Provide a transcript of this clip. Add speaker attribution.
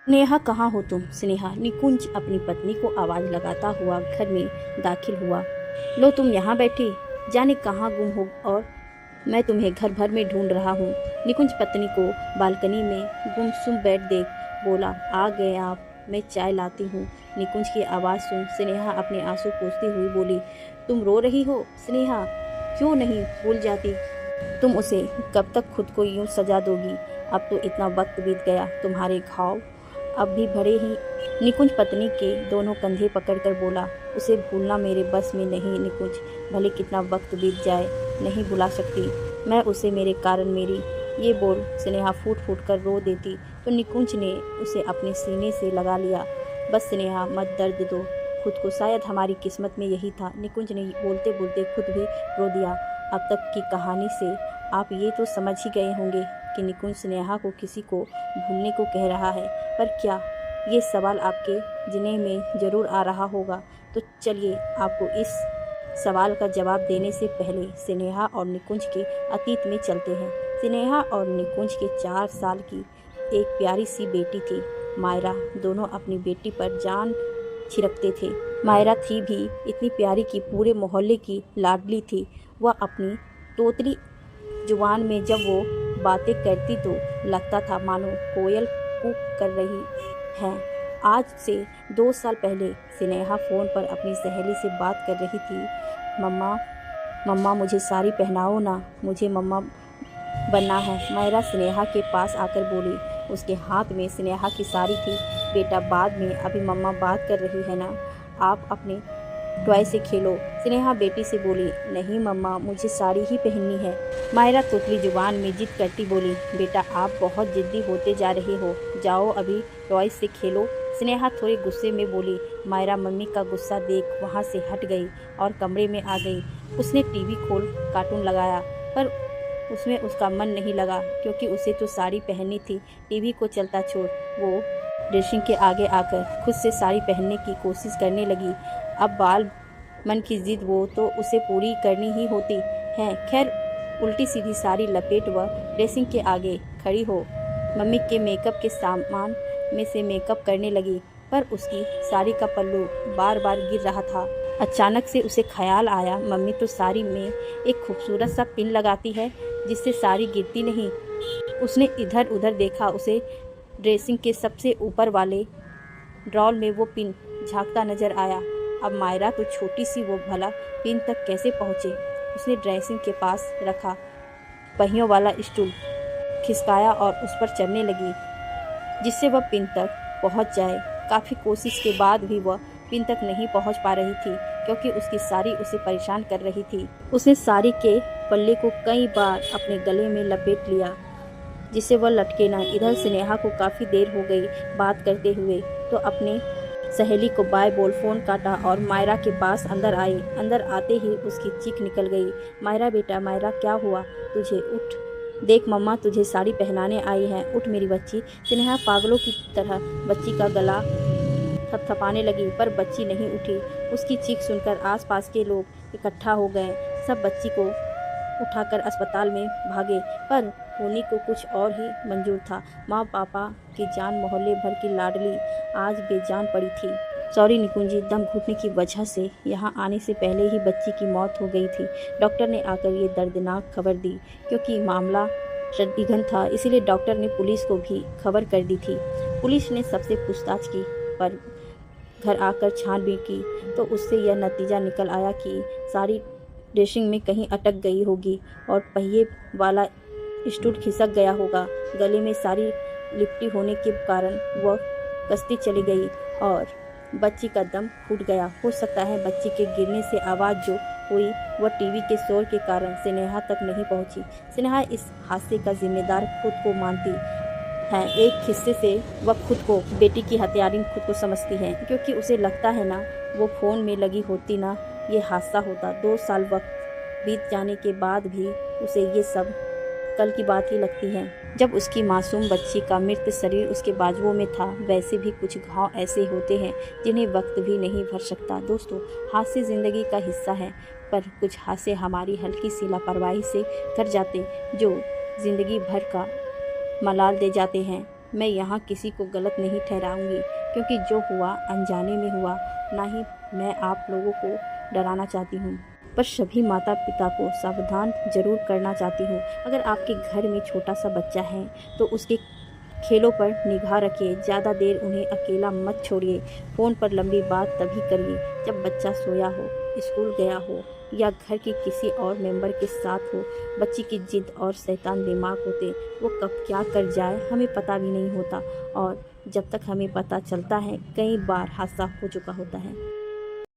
Speaker 1: स्नेहा कहाँ हो तुम? स्नेहा, निकुंज अपनी पत्नी को आवाज लगाता हुआ घर में दाखिल हुआ। लो तुम यहाँ बैठी, जाने कहाँ गुम हो और मैं तुम्हें घर भर में ढूंढ रहा हूँ। निकुंज पत्नी को बालकनी में गुमसुम बैठ देख बोला, आ गए आप, मैं चाय लाती हूँ। निकुंज की आवाज़ सुन स्नेहा अपने आंसू पोंछती हुई बोली, तुम रो रही हो? स्नेहा, क्यों नहीं भूल जाती? तुम उसे कब तक खुद को यूं सजा दोगी? अब तो इतना वक्त बीत गया, तुम्हारे घाव अब भी भरे ही। निकुंज पत्नी के दोनों कंधे पकड़कर बोला, उसे भूलना मेरे बस में नहीं निकुंज, भले कितना वक्त बीत जाए नहीं भुला सकती मैं उसे, मेरे कारण मेरी। ये बोल स्नेहा फूट फूट कर रो देती तो निकुंज ने उसे अपने सीने से लगा लिया। बस स्नेहा, मत दर्द दो खुद को, शायद हमारी किस्मत में यही था। निकुंज ने बोलते बोलते खुद भी रो दिया। अब तक की कहानी से आप ये तो समझ ही गए होंगे कि निकुंज स्नेहा को किसी को भूलने को कह रहा है, पर क्या ये सवाल आपके जिन्हें में ज़रूर आ रहा होगा। तो चलिए आपको इस सवाल का जवाब देने से पहले स्नेहा और निकुंज के अतीत में चलते हैं। स्नेहा और निकुंज के 4 साल की एक प्यारी सी बेटी थी, मायरा। दोनों अपनी बेटी पर जान छिड़कते थे। मायरा थी भी इतनी प्यारी कि पूरे मोहल्ले की लाडली थी। वह अपनी तोतली जुबान में जब वो बातें करती तो लगता था मानो कोयल कूक कर रही है। आज से 2 साल पहले स्नेहा फ़ोन पर अपनी सहेली से बात कर रही थी। मम्मा, मम्मा मुझे साड़ी पहनाओ ना, मुझे मम्मा बनना है, मायरा स्नेहा के पास आकर बोली। उसके हाथ में स्नेहा की साड़ी थी। बेटा बाद में, अभी मम्मा बात कर रही है ना, आप अपने टॉय से खेलो। स्नेहा बेटी से बोली, नहीं मम्मा, मुझे साड़ी ही पहननी है। मायरा तोतली जुबान में जिद करती बोली, बेटा आप बहुत जिद्दी होते जा रहे हो, जाओ अभी टॉय से खेलो। स्नेहा थोड़े गुस्से में बोली। मायरा मम्मी का गुस्सा देख वहाँ से हट गई और कमरे में आ गई। उसने टीवी खोल कार्टून लगाया, पर उसमें उसका मन नहीं लगा क्योंकि उसे तो साड़ी पहननी थी। टीवी को चलता छोड़ वो ड्रेसिंग के आगे आकर खुद से साड़ी पहनने की कोशिश करने लगी। अब बाल मन की जिद वो तो उसे पूरी करनी ही होती है। खैर, उल्टी सीधी साड़ी लपेट व ड्रेसिंग के आगे खड़ी हो मम्मी के मेकअप के सामान में से मेकअप करने लगी, पर उसकी साड़ी का पल्लू बार बार गिर रहा था। अचानक से उसे ख्याल आया, मम्मी तो साड़ी में एक खूबसूरत सा पिन लगाती है जिससे साड़ी गिरती नहीं। उसने इधर उधर देखा, उसे ड्रेसिंग के सबसे ऊपर वाले ड्रॉर में वो पिन झांकता नजर आया। अब मायरा तो छोटी सी, वो भला पिन तक कैसे पहुँचे। उसने ड्रेसिंग के पास रखा पहियों वाला स्टूल खिसकाया और उस पर चढ़ने लगी जिससे वह पिन तक पहुंच जाए। काफ़ी कोशिश के बाद भी वह पिन तक नहीं पहुंच पा रही थी क्योंकि उसकी साड़ी उसे परेशान कर रही थी। उसने साड़ी के पल्ले को कई बार अपने गले में लपेट लिया जिससे वह लटके ना। इधर स्नेहा को काफ़ी देर हो गई बात करते हुए, तो अपने सहेली को बाय बोल फ़ोन काटा और मायरा के पास अंदर आई। अंदर आते ही उसकी चीख निकल गई, मायरा बेटा, मायरा क्या हुआ तुझे? उठ देख, मम्मा तुझे साड़ी पहनाने आई है, उठ मेरी बच्ची। स्नेहा पागलों की तरह बच्ची का गला थपथपाने लगी, पर बच्ची नहीं उठी। उसकी चीख सुनकर आसपास के लोग इकट्ठा हो गए। सब बच्ची को उठाकर अस्पताल में भागे, पर होनी को कुछ और ही मंजूर था। माँ पापा की जान, मोहल्ले भर की लाडली आज बेजान पड़ी थी। सॉरी निकुंजी, दम घुटने की वजह से यहाँ आने से पहले ही बच्ची की मौत हो गई थी। डॉक्टर ने आकर ये दर्दनाक खबर दी। क्योंकि मामला संदिग्ध था, इसीलिए डॉक्टर ने पुलिस को भी खबर कर दी थी। पुलिस ने सबसे पूछताछ की, पर घर आकर छानबीन की तो उससे यह नतीजा निकल आया कि सारी ड्रेसिंग में कहीं अटक गई होगी और पहिए वाला स्टूल खिसक गया होगा। गले में साड़ी लिपटी होने के कारण वह कसती चली गई और बच्ची का दम फूट गया। हो सकता है बच्ची के गिरने से आवाज़ जो हुई वह टीवी के शोर के कारण स्नेहा तक नहीं पहुंची। स्नेहा इस हादसे का जिम्मेदार खुद को मानती है। एक हिस्से से वह खुद को बेटी की हत्यारिन खुद को समझती है, क्योंकि उसे लगता है ना वो फ़ोन में लगी होती ना ये हादसा होता। 2 साल वक्त बीत जाने के बाद भी उसे ये सब कल की बात ही लगती है, जब उसकी मासूम बच्ची का मृत शरीर उसके बाजुओं में था। वैसे भी कुछ घाव ऐसे होते हैं जिन्हें वक्त भी नहीं भर सकता। दोस्तों, हादसे ज़िंदगी का हिस्सा है, पर कुछ हादसे हमारी हल्की सी लापरवाही से कर जाते जो ज़िंदगी भर का मलाल दे जाते हैं। मैं यहाँ किसी को गलत नहीं ठहराऊंगी, क्योंकि जो हुआ अनजाने में हुआ। ना ही मैं आप लोगों को डराना चाहती हूँ, पर सभी माता पिता को सावधान जरूर करना चाहती हूँ। अगर आपके घर में छोटा सा बच्चा है तो उसके खेलों पर निगाह रखिए, ज़्यादा देर उन्हें अकेला मत छोड़िए। फ़ोन पर लंबी बात तभी करिए जब बच्चा सोया हो, स्कूल गया हो या घर के किसी और मेंबर के साथ हो। बच्ची की जिद और शैतान दिमाग होते, वो कब क्या कर जाए हमें पता भी नहीं होता, और जब तक हमें पता चलता है कई बार हादसा हो चुका होता है।